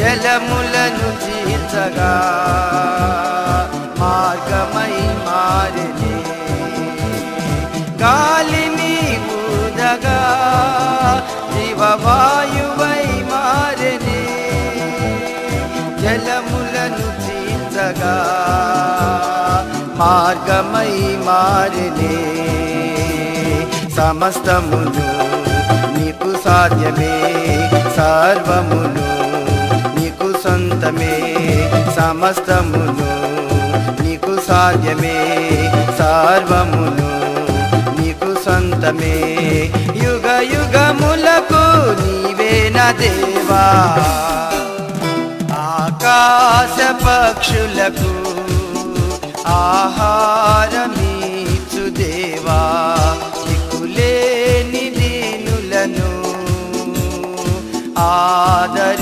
జలములను చీల్చగా మార్గమై మారెనే. గాలిని ఊదగా జీవవాయువై మారెనే. జలములను చీల్చగా మార్గమై మారెనే. సమస్తమును నీకు సాధ్యమే, సర్వమును నీకు సొంతమే. సమస్తమును నీకు సాధ్యమే, సర్వమును నీకు సొంతమే. యుగ యుగములకు నీవే నా దేవా. ఆకాశ పక్షులకు ఆహారమీచు దేవా. దిక్కులేని దీనులను ఆదరి